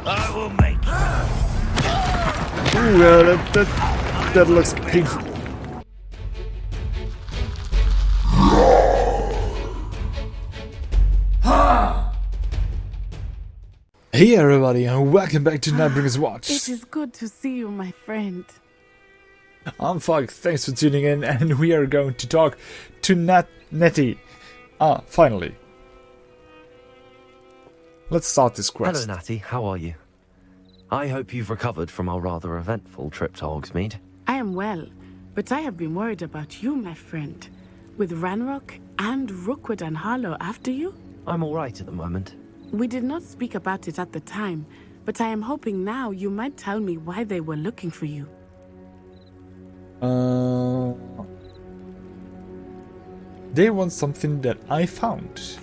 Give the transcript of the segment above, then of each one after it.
I will make you. Ooh, that looks painful. Hey everybody, and welcome back to Nightbringers Watch. It is good to see you, my friend. I'm Fog, thanks for tuning in, and we are going to talk to Nettie. Finally. Let's start this quest. Hello Natty, how are you? I hope you've recovered from our rather eventful trip to Hogsmeade. I am well, but I have been worried about you, my friend. With Ranrock and Rookwood and Harlow after you? I'm alright at the moment. We did not speak about it at the time, but I am hoping now you might tell me why they were looking for you. They want something that I found.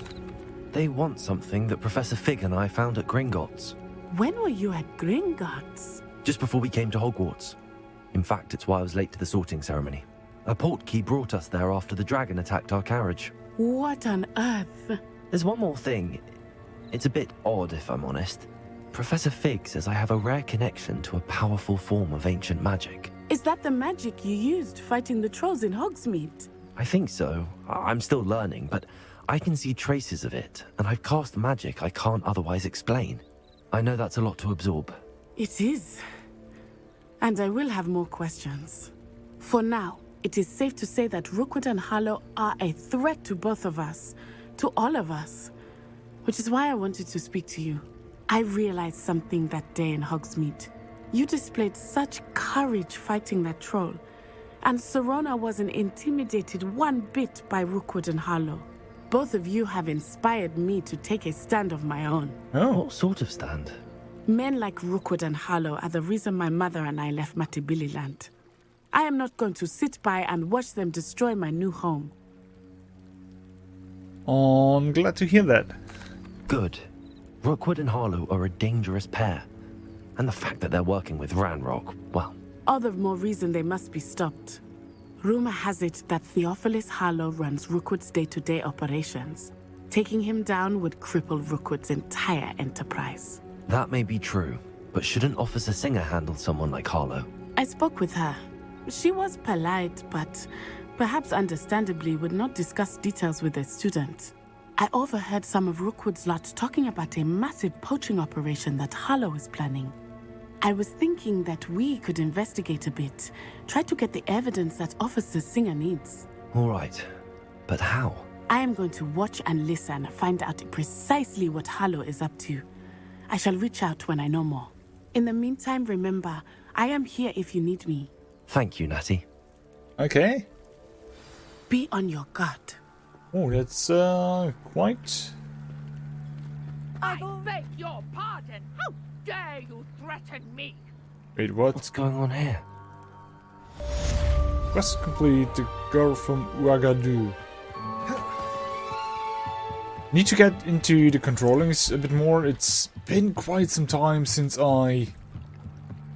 They want something that Professor Fig and I found at Gringotts. When were you at Gringotts? Just before we came to Hogwarts. In fact, it's why I was late to the sorting ceremony. A portkey brought us there after the dragon attacked our carriage. What on earth? There's one more thing. It's a bit odd, if I'm honest. Professor Fig says I have a rare connection to a powerful form of ancient magic. Is that the magic you used fighting the trolls in Hogsmeade? I think so. I'm still learning, but I can see traces of it, and I've cast magic I can't otherwise explain. I know that's a lot to absorb. It is. And I will have more questions. For now, it is safe to say that Rookwood and Harlow are a threat to both of us, to all of us. Which is why I wanted to speak to you. I realized something that day in Hogsmeade. You displayed such courage fighting that troll, and Serona wasn't intimidated one bit by Rookwood and Harlow. Both of you have inspired me to take a stand of my own. Oh. What sort of stand? Men like Rookwood and Harlow are the reason my mother and I left Matabeleland. I am not going to sit by and watch them destroy my new home. I'm glad to hear that. Good. Rookwood and Harlow are a dangerous pair. And the fact that they're working with Ranrock, well... All the more reason they must be stopped. Rumor has it that Theophilus Harlow runs Rookwood's day-to-day operations. Taking him down would cripple Rookwood's entire enterprise. That may be true, but shouldn't Officer Singer handle someone like Harlow? I spoke with her. She was polite, but perhaps understandably would not discuss details with a student. I overheard some of Rookwood's lot talking about a massive poaching operation that Harlow is planning. I was thinking that we could investigate a bit, try to get the evidence that Officer Singer needs. All right, but how? I am going to watch and listen, find out precisely what Harlow is up to. I shall reach out when I know more. In the meantime, remember, I am here if you need me. Thank you, Natty. Okay. Be on your guard. Oh, that's quite... I beg your pardon. How dare you threaten me? Wait, what? What's going on here? Quest complete, the girl from Ouagadougou. Need to get into the controllings a bit more. It's been quite some time since I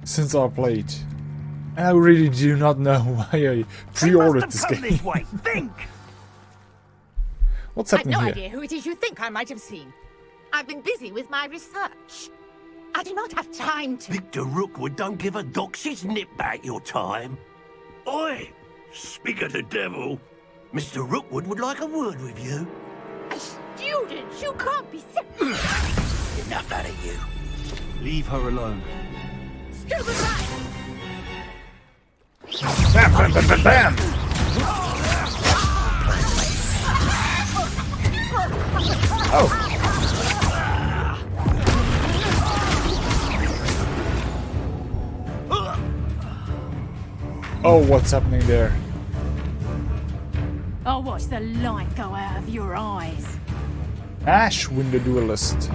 played. And I really do not know why I pre-ordered this game. This way. Think. What's I've happening no here? idea who it is you think I might have seen. I've been busy with my research. I do not have time to... Victor Rookwood don't give a doxy's nip back your time. Oi! Speak of the devil. Mr. Rookwood would like a word with you. A student? You can't be... Enough out of you. Leave her alone. Stupid right! Bam, bam, bam, bam, bam! Oh! Oh, what's happening there? I'll watch the light go out of your eyes. Ashwin the Duelist.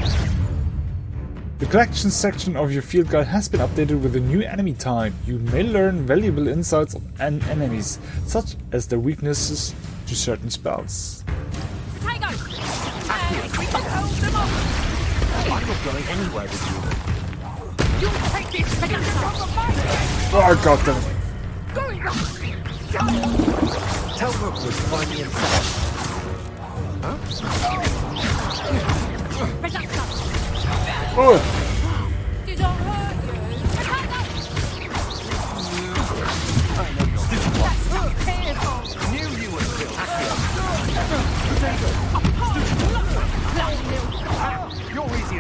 The collection section of your field guide has been updated with a new enemy type. You may learn valuable insights on enemies, such as their weaknesses to certain spells. Potato! We can hold them off! I'm not going anywhere with you. You'll take this together from the fire! Oh, I got them. Going up! Tell Rookwood to find me inside. Oh,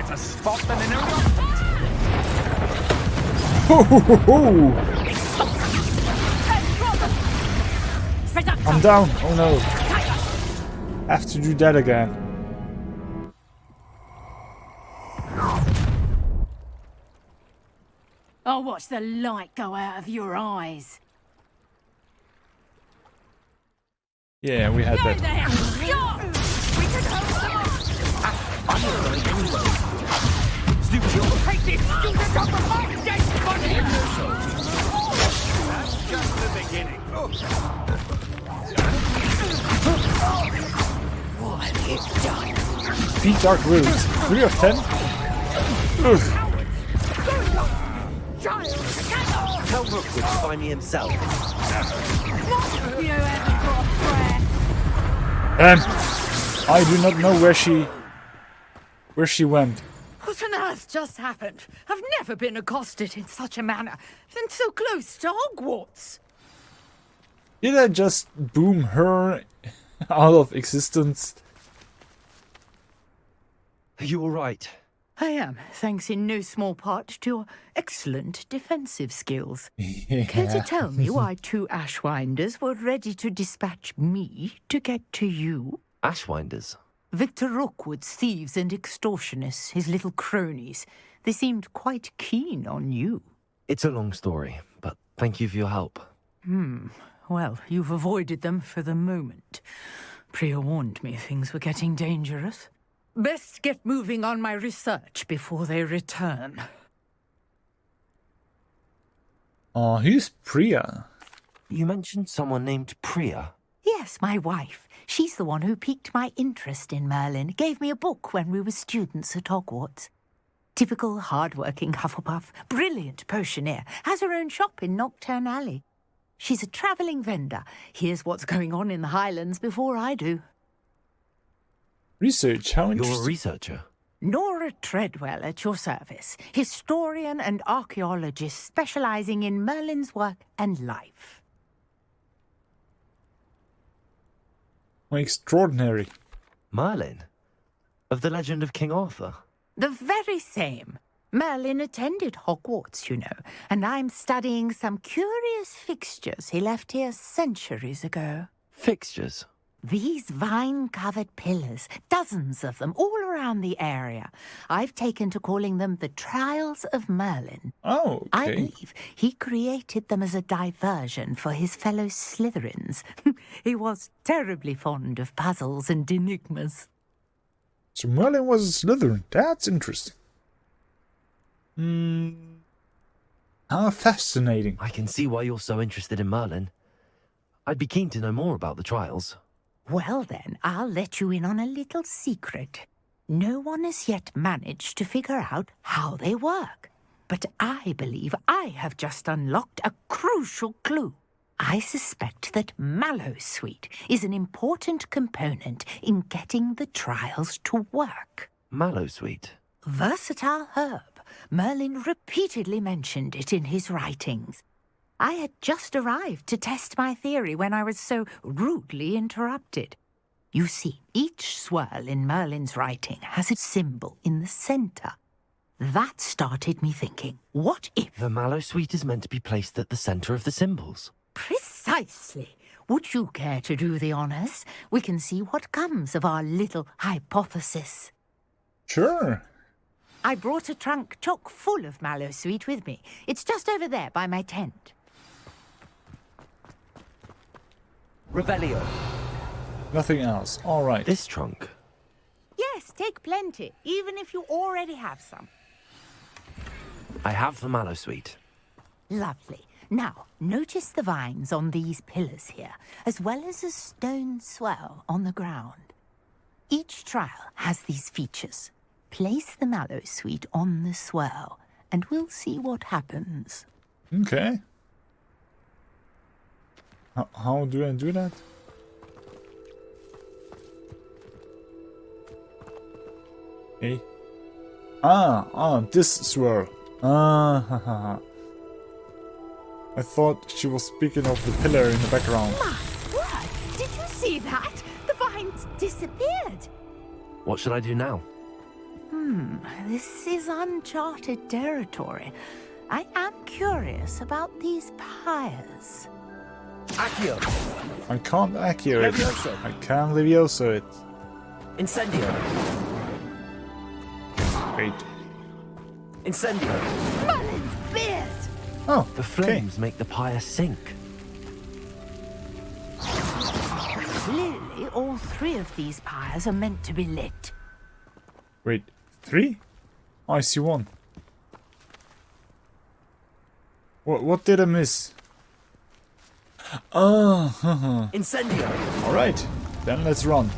easier to spot than in a Ho, ho, ho, ho. I'm down. Oh no. Have to do that again. I'll watch the light go out of your eyes. Yeah, we had that. Stupid, you'll take this stupid off of my dead body! That's just the beginning. What have you done? Beat Dark Roots. 3 of 10? Ugh. Tell Rookwood to find me himself. You haven't got a prayer. I do not know where she went. What on earth just happened? I've never been accosted in such a manner, and so close to Hogwarts. Did I just boom her out of existence? Are you alright? I am, thanks in no small part to your excellent defensive skills. Care to tell me why 2 Ashwinders were ready to dispatch me to get to you? Ashwinders? Victor Rookwood's thieves and extortionists, his little cronies. They seemed quite keen on you. It's a long story, but thank you for your help. Well, you've avoided them for the moment. Priya warned me things were getting dangerous. Best get moving on my research before they return. Oh, who's Priya? You mentioned someone named Priya. Yes, my wife. She's the one who piqued my interest in Merlin. Gave me a book when we were students at Hogwarts. Typical hard-working Hufflepuff, brilliant potioneer, has her own shop in Nocturne Alley. She's a travelling vendor. Hears what's going on in the Highlands before I do. Research, how You're a interesting. researcher. Nora Treadwell at your service, historian and archaeologist specialising in Merlin's work and life. Extraordinary. Merlin? Of the legend of King Arthur? The very same. Merlin attended Hogwarts, you know, and I'm studying some curious fixtures he left here centuries ago. Fixtures? These vine-covered pillars, dozens of them, all around the area. I've taken to calling them the Trials of Merlin. Oh, I okay. believe he created them as a diversion for his fellow Slytherins. He was terribly fond of puzzles and enigmas. So Merlin was a Slytherin. That's interesting. How fascinating. I can see why you're so interested in Merlin. I'd be keen to know more about the trials. Well then, I'll let you in on a little secret. No one has yet managed to figure out how they work. But I believe I have just unlocked a crucial clue. I suspect that Mallowsweet is an important component in getting the trials to work. Mallowsweet? Versatile herb. Merlin repeatedly mentioned it in his writings. I had just arrived to test my theory when I was so rudely interrupted. You see, each swirl in Merlin's writing has a symbol in the centre. That started me thinking, what if... The Mallowsweet is meant to be placed at the centre of the symbols. Precisely. Would you care to do the honours? We can see what comes of our little hypothesis. Sure. I brought a trunk chock full of Mallowsweet with me. It's just over there by my tent. Revelio. Nothing else. All right. This trunk. Yes, take plenty, even if you already have some. I have the Mallowsweet. Lovely. Now, notice the vines on these pillars here, as well as a stone swell on the ground. Each trial has these features. Place the Mallowsweet on the swirl, and we'll see what happens. Okay. How do I do that? Okay. This swirl. I thought she was speaking of the pillar in the background. My word! Did you see that? The vines disappeared. What should I do now? This is uncharted territory. I am curious about these pyres. Accio! I can't Accio it. Levioso. I can Levioso it. Incendio! Wait. Incendio! Mullins beard! Oh, The okay. flames make the pyre sink. Clearly, all three of these pyres are meant to be lit. Wait, 3? Oh, I see 1. What did I miss? Oh, Incendio! alright. Then let's run.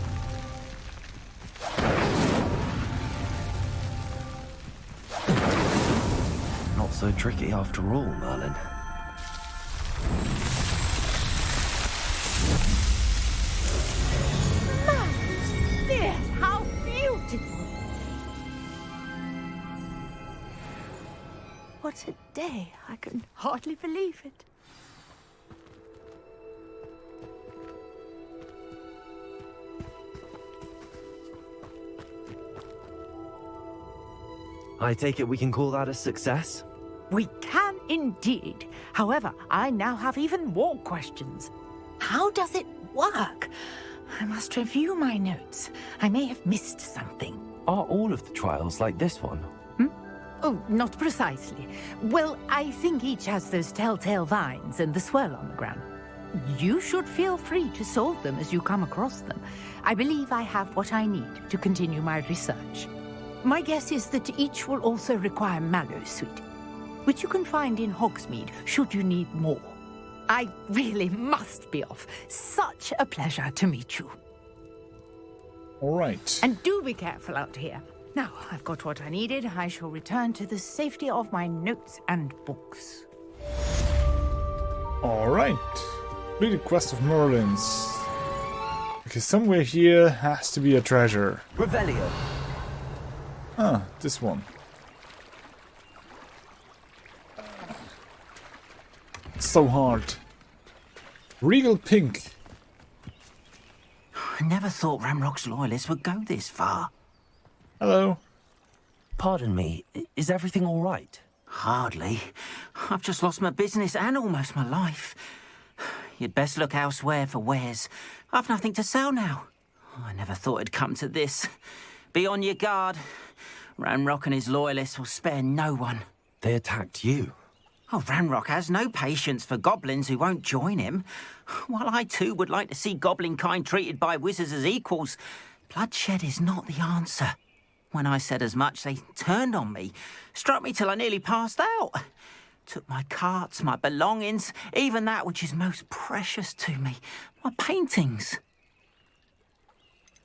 Not so tricky after all, Merlin. Mullins beard! How beautiful! What a day! I can hardly believe it. I take it we can call that a success? We can indeed. However, I now have even more questions. How does it work? I must review my notes. I may have missed something. Are all of the trials like this one? Oh, not precisely. Well, I think each has those telltale vines and the swirl on the ground. You should feel free to solve them as you come across them. I believe I have what I need to continue my research. My guess is that each will also require mallowsweet, which you can find in Hogsmeade should you need more. I really must be off. Such a pleasure to meet you. Alright. And do be careful out here. Now, I've got what I needed. I shall return to the safety of my notes and books. Alright. Read the quest of Merlin's. Okay, somewhere here has to be a treasure. Revelio! Ah, this one. It's so hard. Regal Pink. I never thought Ramrock's loyalists would go this far. Hello. Pardon me, is everything all right? Hardly. I've just lost my business and almost my life. You'd best look elsewhere for wares. I've nothing to sell now. I never thought it'd come to this. Be on your guard. Ranrock and his loyalists will spare no one. They attacked you. Oh, Ranrock has no patience for goblins who won't join him. While I too would like to see goblin kind treated by wizards as equals, bloodshed is not the answer. When I said as much, they turned on me, struck me till I nearly passed out. Took my carts, my belongings, even that which is most precious to me, my paintings.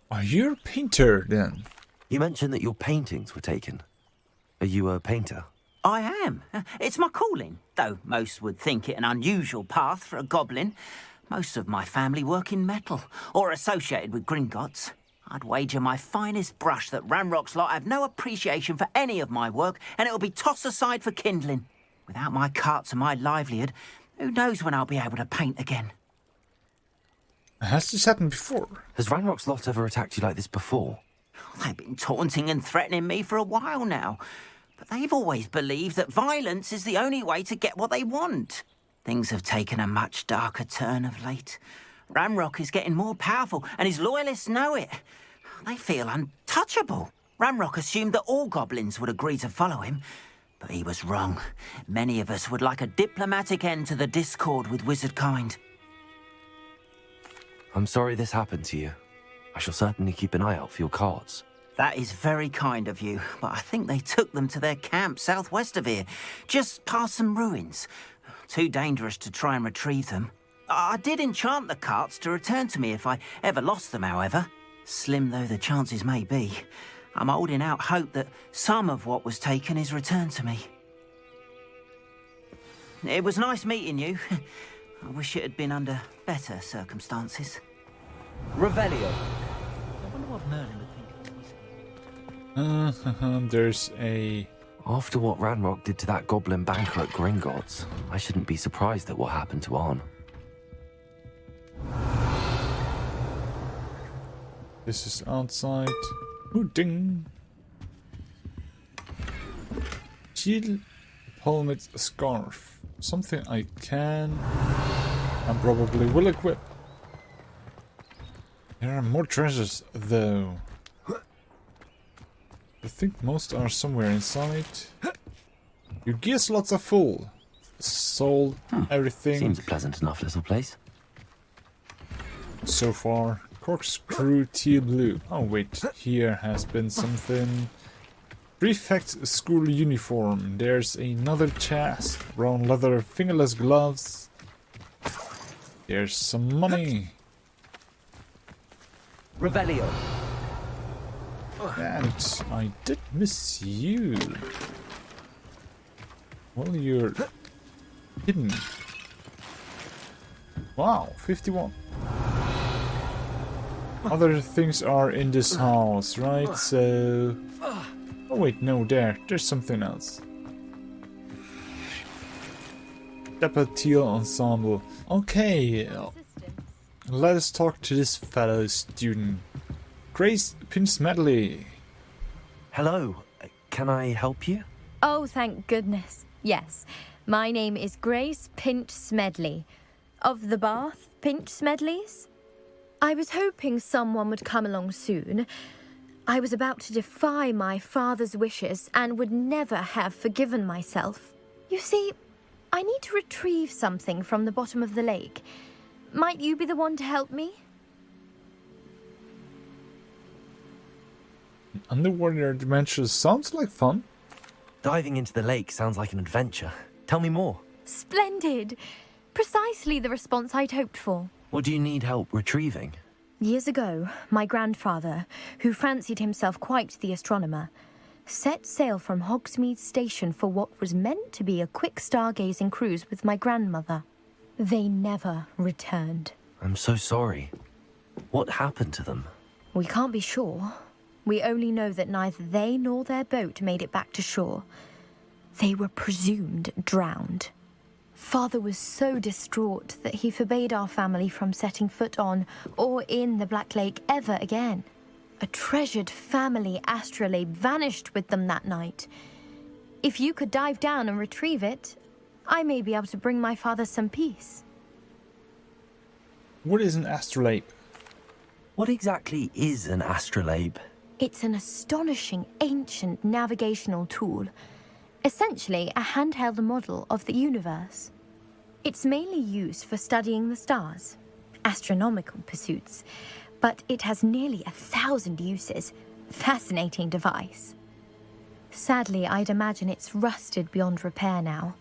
Are you a painter then? You mentioned that your paintings were taken. Are you a painter? I am. It's my calling, though most would think it an unusual path for a goblin. Most of my family work in metal, or associated with Gringotts. I'd wager my finest brush that Ranrock's lot have no appreciation for any of my work, and it'll be tossed aside for kindling. Without my carts and my livelihood, who knows when I'll be able to paint again? Has this happened before? Has Ranrock's lot ever attacked you like this before? They've been taunting and threatening me for a while now, but they've always believed that violence is the only way to get what they want. Things have taken a much darker turn of late. Ranrock is getting more powerful, and his loyalists know it. They feel untouchable. Ranrock assumed that all goblins would agree to follow him, but he was wrong. Many of us would like a diplomatic end to the discord with wizard kind. I'm sorry this happened to you. I shall certainly keep an eye out for your carts. That is very kind of you, but I think they took them to their camp southwest of here, just past some ruins. Too dangerous to try and retrieve them. I did enchant the carts to return to me if I ever lost them, however. Slim though the chances may be, I'm holding out hope that some of what was taken is returned to me. It was nice meeting you. I wish it had been under better circumstances. Revelio! I wonder what Merlin would think of these. There's a... After what Ranrock did to that goblin banker at Gringotts, I shouldn't be surprised at what happened to Arn. This is outside. Ooh, ding. Teal helmet scarf. Something I can and probably will equip. There are more treasures though. I think most are somewhere inside. Your gear slots are full. Sold everything. Seems a pleasant enough little place. So far. Corkscrew teal blue. Oh wait, here has been something. Prefect school uniform. There's another chest. Brown leather fingerless gloves. There's some money. Revelio. And I did miss you. Well, you're hidden. Wow, 51. Other things are in this house, right? So... Oh wait, no, there's something else. Dapper Teal Ensemble. Okay, let us talk to this fellow student. Grace Pinch-Smedley. Hello, can I help you? Oh, thank goodness. Yes, my name is Grace Pinch-Smedley, of the Bath Pinch-Smedleys. I was hoping someone would come along soon. I was about to defy my father's wishes and would never have forgiven myself. You see, I need to retrieve something from the bottom of the lake. Might you be the one to help me? Underwater adventures sounds like fun. Diving into the lake sounds like an adventure. Tell me more. Splendid! Precisely the response I'd hoped for. What do you need help retrieving? Years ago, my grandfather, who fancied himself quite the astronomer, set sail from Hogsmeade Station for what was meant to be a quick stargazing cruise with my grandmother. They never returned. I'm so sorry. What happened to them? We can't be sure. We only know that neither they nor their boat made it back to shore. They were presumed drowned. Father was so distraught that he forbade our family from setting foot on or in the Black Lake ever again. A treasured family astrolabe vanished with them that night. If you could dive down and retrieve it, I may be able to bring my father some peace. What is an astrolabe? What exactly is an astrolabe? It's an astonishing ancient navigational tool. Essentially, a handheld model of the universe. It's mainly used for studying the stars, astronomical pursuits, but it has nearly 1,000 uses. Fascinating device. Sadly, I'd imagine it's rusted beyond repair now.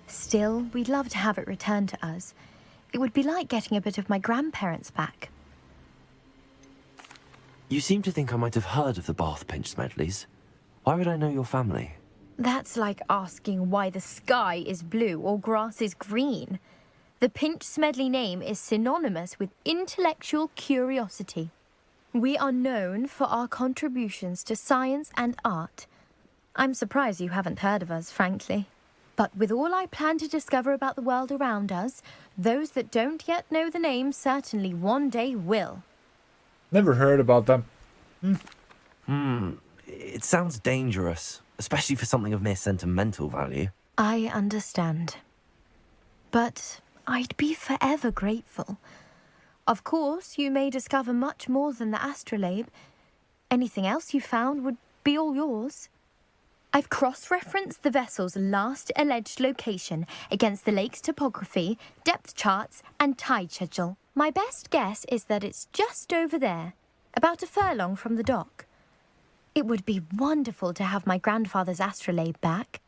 Still, we'd love to have it returned to us. It would be like getting a bit of my grandparents back. You seem to think I might have heard of the Bath Pinch-Smedleys. Why would I know your family? That's like asking why the sky is blue or grass is green. The Pinch-Smedley name is synonymous with intellectual curiosity. We are known for our contributions to science and art. I'm surprised you haven't heard of us, frankly. But with all I plan to discover about the world around us, those that don't yet know the name certainly one day will. Never heard about them. It sounds dangerous, especially for something of mere sentimental value. I understand. But I'd be forever grateful. Of course, you may discover much more than the astrolabe. Anything else you found would be all yours. I've cross-referenced the vessel's last alleged location against the lake's topography, depth charts, and tide schedule. My best guess is that it's just over there, about a furlong from the dock. It would be wonderful to have my grandfather's astrolabe back.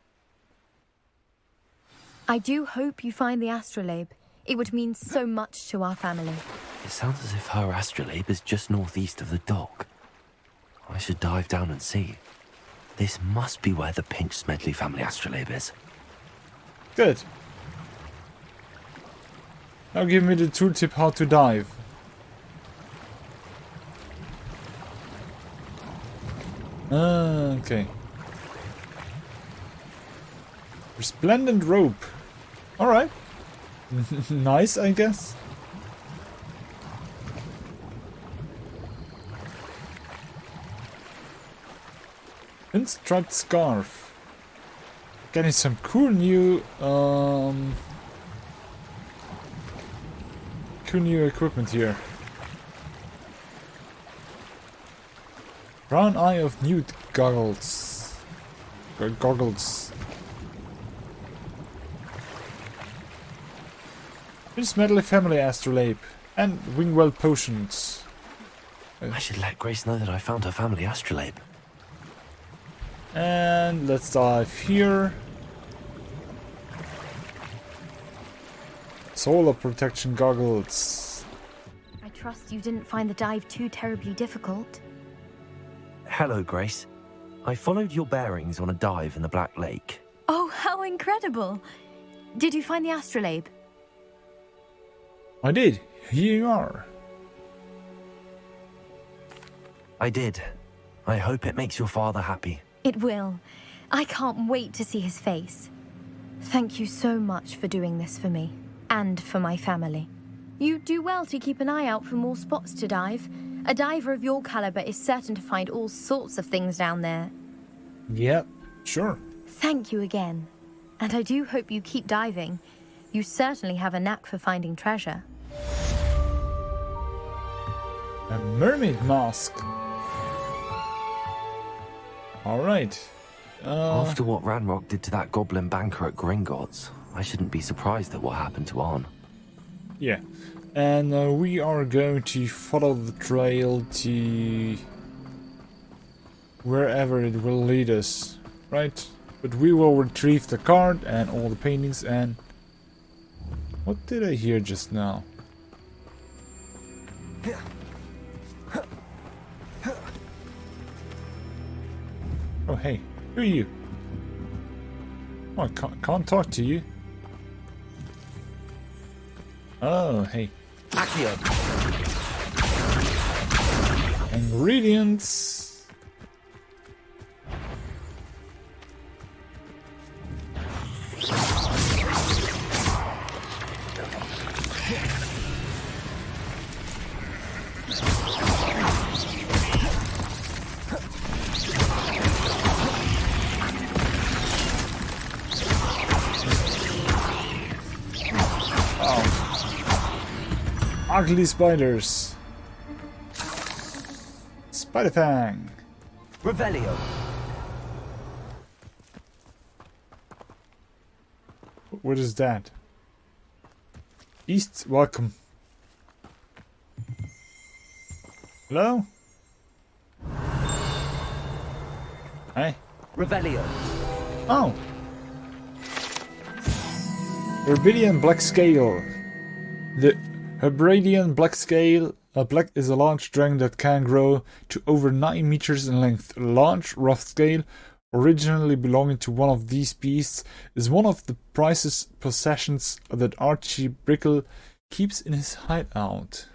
I do hope you find the astrolabe. It would mean so much to our family. It sounds as if her astrolabe is just northeast of the dock. I should dive down and see. This must be where the Pinch-Smedley family astrolabe is. Good. Now give me the tooltip how to dive. Okay. Resplendent rope. Alright. Nice, I guess. Pinstriped scarf. getting some cool new equipment here. Brown Eye of Newt goggles. Goggles. This medley family astrolabe and Wingwell potions. I should let Grace know that I found her family astrolabe. And let's dive here. Solar protection goggles. I trust you didn't find the dive too terribly difficult. Hello, Grace. I followed your bearings on a dive in the Black Lake. Oh, how incredible! Did you find the astrolabe? I did. Here you are. I did. I hope it makes your father happy. It will. I can't wait to see his face. Thank you so much for doing this for me, and for my family. You do well to keep an eye out for more spots to dive. A diver of your caliber is certain to find all sorts of things down there. Yep, sure. Thank you again. And I do hope you keep diving. You certainly have a knack for finding treasure. A mermaid mask. Alright. After what Ranrock did to that goblin banker at Gringotts, I shouldn't be surprised at what happened to Arn. Yeah. And we are going to follow the trail to wherever it will lead us, right? But we will retrieve the card and all the paintings. And what did I hear just now? Oh, hey, who are you? Oh, I can't talk to you. Oh, hey. Accio! Ingredients. Ugly spiders. Spider Fang. Revelio. What is that? East, welcome. Hello? Hey. Revelio. Oh. Herbadian Black Scale. The Herbadian Black Scale Black is a large dragon that can grow to over 9 meters in length. A large, rough scale, originally belonging to one of these beasts, is one of the prized possessions that Archie Brickle keeps in his hideout.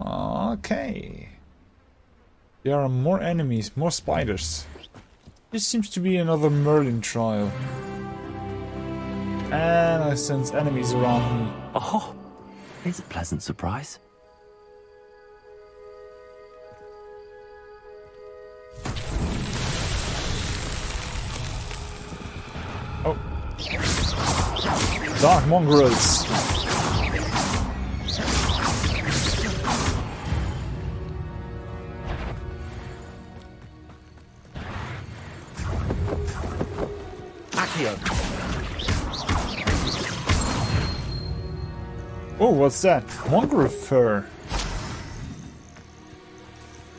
Okay. There are more enemies, more spiders. This seems to be another Merlin trial. And I sense enemies around me. Oh, it's a pleasant surprise. Oh. Dark mongrels. Accio. Oh, what's that? Mongrel fur.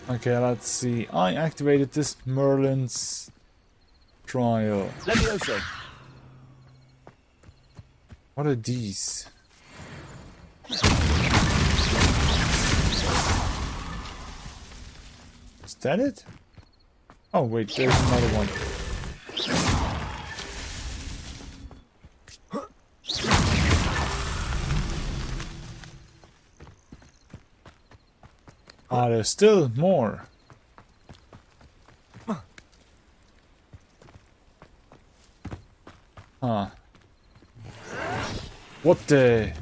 Okay, let's see. I activated this Merlin's trial. Levioso. What are these? Is that it? Oh wait, there's another one. Ah, there's still more. Huh. What the?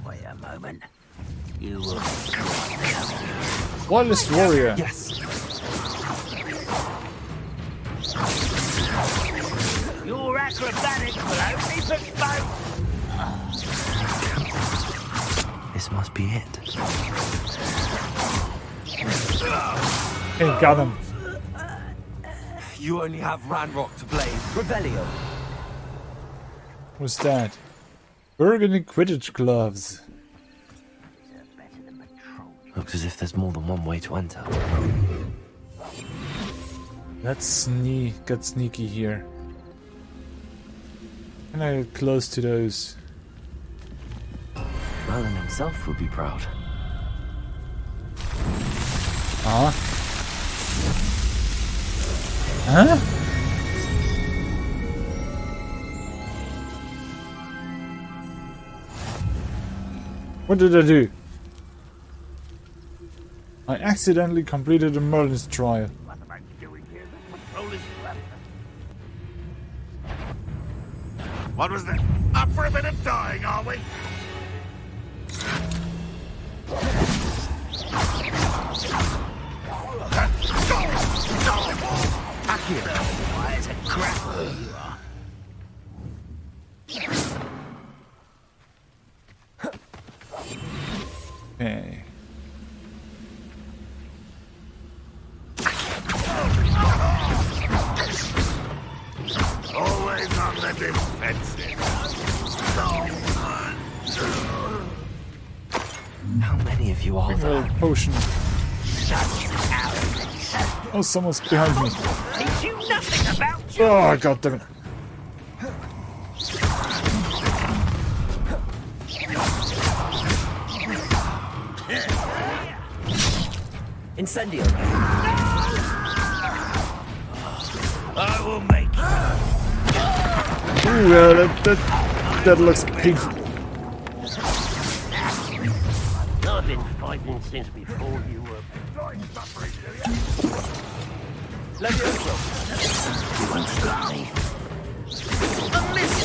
Wait a moment. You will. Wildest warrior. Yes. Your acrobatics will only bespoke. This must be it. Hey, got him. You only have Ranrock to blame. Revelio. What's that? Burgundy Quidditch gloves. Looks as if there's more than one way to enter. Let's get sneaky here. Can I get close to those? Merlin himself would be proud. Huh? Huh? What did I do? I accidentally completed a Merlin's trial. What am I doing here? This patrol is left. What was that? Up for a bit of dying, are we? Why is it crap where you are? Okay. Always on the defensive. How many of you are Bring a there? little potion. Oh, someone's behind me. Teach you nothing about you. Oh, god damn it. Incendio. I will make you. Ooh, that looks painful. I've been fighting since before you were. Levioso. You won't stop me. A miss.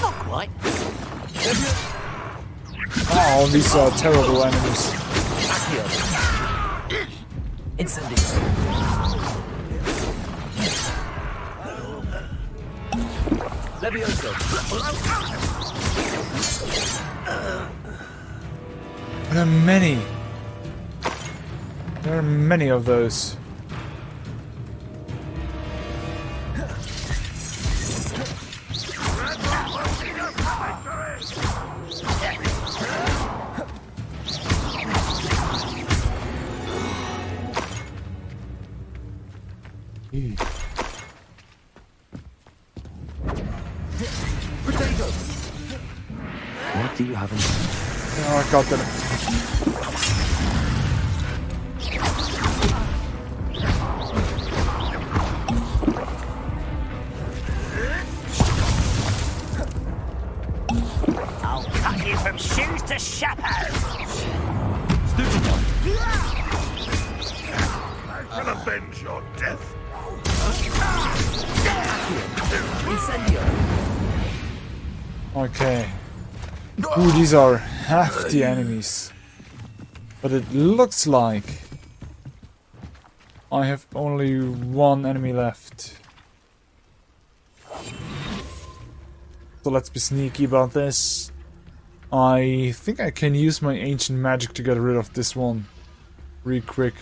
Not quite. Oh, these are terrible enemies. Accio. Incendio. Levioso. There are many. There are many of those. What do you have in Oh, god damn it. I'll cut you from shoes to chapeau. Stupid one. I shall avenge your death. Incendio. Okay. Ooh, these are hefty enemies. But it looks like I have only one enemy left. So let's be sneaky about this. I think I can use my ancient magic to get rid of this one real quick.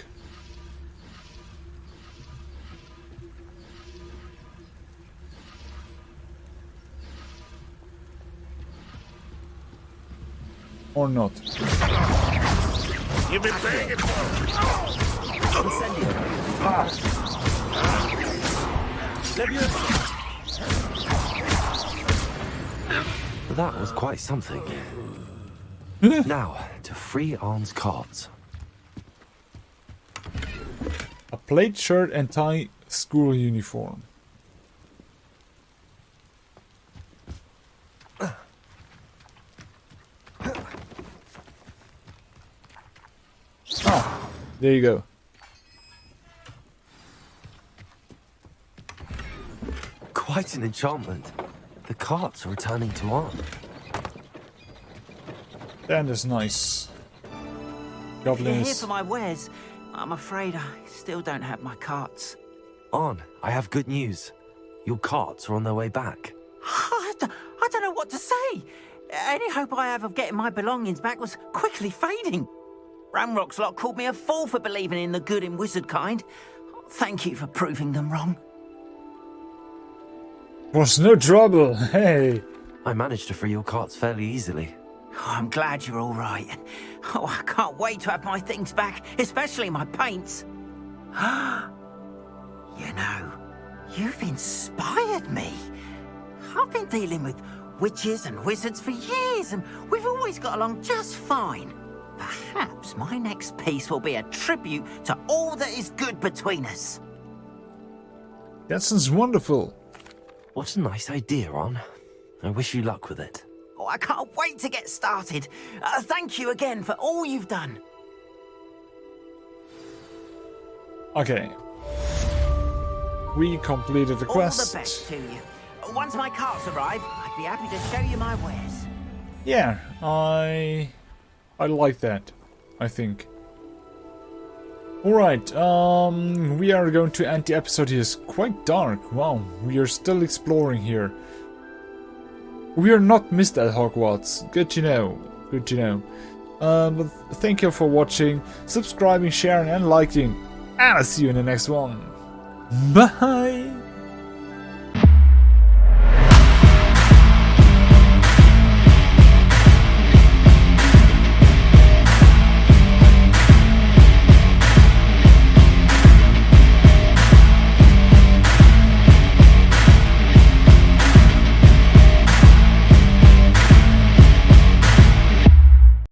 Or not. You've been saying it for. Incendio. Levioso. That was quite something. Now, to free Arn's cards. A plaid shirt and tie, school uniform. Ah, there you go. Quite an enchantment. The carts are returning to Arn. That is nice. If Goblin you're here is... for my wares, I'm afraid I still don't have my carts. On, I have good news. Your carts are on their way back. I don't know what to say. Any hope I have of getting my belongings back was quickly fading. Ramrock's lot called me a fool for believing in the good in wizard kind. Thank you for proving them wrong. Was no trouble, hey! I managed to free your carts fairly easily. Oh, I'm glad you're all right. Oh, I can't wait to have my things back, especially my paints. You know, you've inspired me. I've been dealing with witches and wizards for years, and we've always got along just fine. Perhaps my next piece will be a tribute to all that is good between us. That sounds wonderful. What a nice idea, On. I wish you luck with it. Oh, I can't wait to get started. Thank you again for all you've done. Okay. We completed the quest. All the best to you. Once my carts arrive, I'd be happy to show you my wares. Yeah, I like that, I think. Alright, we are going to end the episode here. It's quite dark. Wow, we are still exploring here. We are not missed at Hogwarts. Good to know. Good to know. But thank you for watching, subscribing, sharing and liking. And I'll see you in the next one. Bye!